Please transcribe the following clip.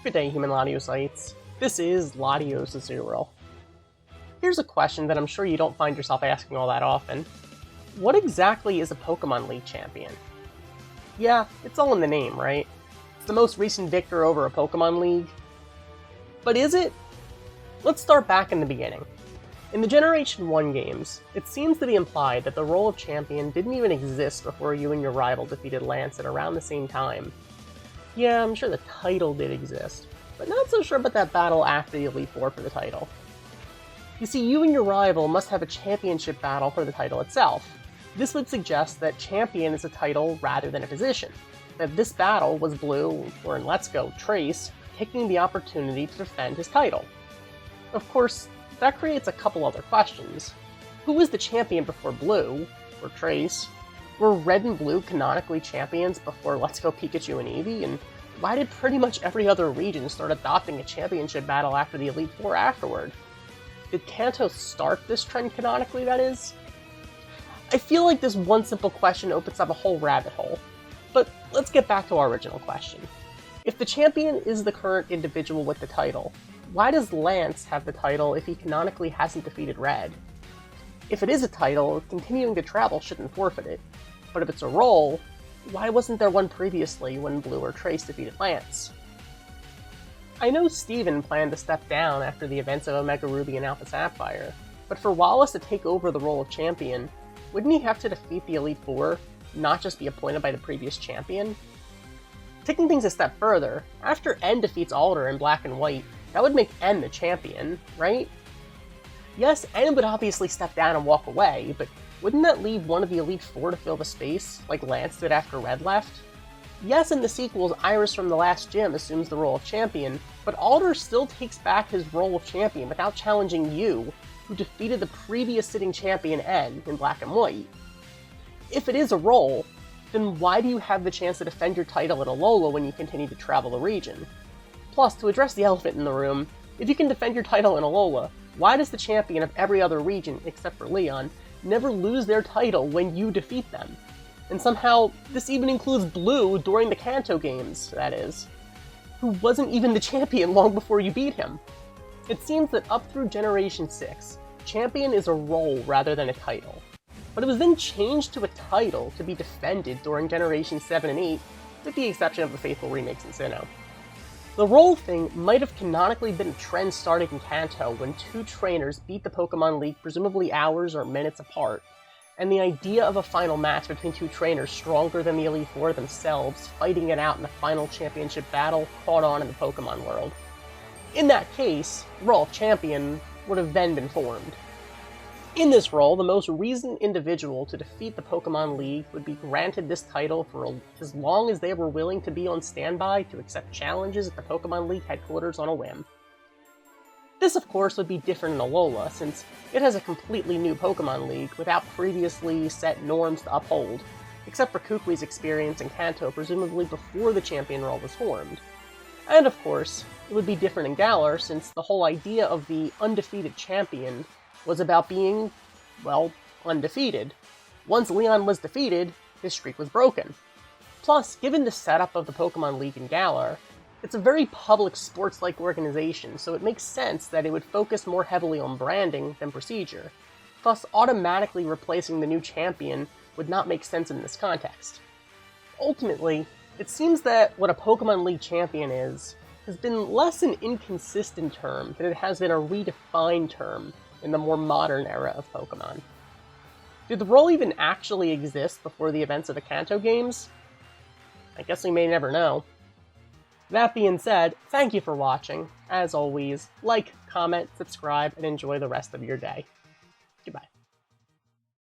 Good day, human Latiocytes. This is LatiosAzurill. Here's a question that I'm sure you don't find yourself asking all that often. What exactly is a Pokemon League champion? Yeah, it's all in the name, right? It's the most recent victor over a Pokemon League. But is it? Let's start back in the beginning. In the Generation 1 games, it seems to be implied that the role of champion didn't even exist before you and your rival defeated Lance at around the same time. Yeah, I'm sure the title did exist, but not so sure about that battle after the Elite Four for the title. You see, you and your rival must have a championship battle for the title itself. This would suggest that champion is a title rather than a position, that this battle was Blue, or in Let's Go, Trace, taking the opportunity to defend his title. Of course, that creates a couple other questions. Who was the champion before Blue, or Trace? Were Red and Blue canonically champions before Let's Go Pikachu and Eevee? And why did pretty much every other region start adopting a championship battle after the Elite Four afterward? Did Kanto start this trend canonically, that is? I feel like this one simple question opens up a whole rabbit hole. But let's get back to our original question. If the champion is the current individual with the title, why does Lance have the title if he canonically hasn't defeated Red? If it is a title, continuing to travel shouldn't forfeit it. But if it's a role, why wasn't there one previously when Blue or Trace defeated Lance? I know Steven planned to step down after the events of Omega Ruby and Alpha Sapphire, but for Wallace to take over the role of champion, wouldn't he have to defeat the Elite Four, not just be appointed by the previous champion? Taking things a step further, after N defeats Alder in Black and White, that would make N the champion, right? Yes, N would obviously step down and walk away, but wouldn't that leave one of the Elite Four to fill the space, like Lance did after Red left? Yes, in the sequels, Iris from the Last Gym assumes the role of champion, but Alder still takes back his role of champion without challenging you, who defeated the previous sitting champion N in Black and White. If it is a role, then why do you have the chance to defend your title at Alola when you continue to travel the region? Plus, to address the elephant in the room, if you can defend your title in Alola, why does the champion of every other region, except for Leon, never lose their title when you defeat them? And somehow, this even includes Blue during the Kanto games, that is, who wasn't even the champion long before you beat him. It seems that up through Generation 6, champion is a role rather than a title. But it was then changed to a title to be defended during Generation 7 and 8, with the exception of the faithful remakes in Sinnoh. The role thing might have canonically been a trend starting in Kanto when two trainers beat the Pokemon League presumably hours or minutes apart, and the idea of a final match between two trainers stronger than the Elite Four themselves fighting it out in the final championship battle caught on in the Pokemon world. In that case, the role of champion would have then been formed. In this role, the most recent individual to defeat the Pokemon League would be granted this title for as long as they were willing to be on standby to accept challenges at the Pokemon League headquarters on a whim. This, of course, would be different in Alola, since it has a completely new Pokemon League without previously set norms to uphold, except for Kukui's experience in Kanto presumably before the champion role was formed. And of course, it would be different in Galar, since the whole idea of the undefeated champion was about being, well, undefeated. Once Leon was defeated, his streak was broken. Plus, given the setup of the Pokemon League in Galar, it's a very public sports-like organization, so it makes sense that it would focus more heavily on branding than procedure. Thus, automatically replacing the new champion would not make sense in this context. Ultimately, it seems that what a Pokemon League champion is has been less an inconsistent term than it has been a redefined term in the more modern era of Pokemon. Did the role even actually exist before the events of the Kanto games? I guess we may never know. That being said, thank you for watching. As always, like, comment, subscribe, and enjoy the rest of your day. Goodbye.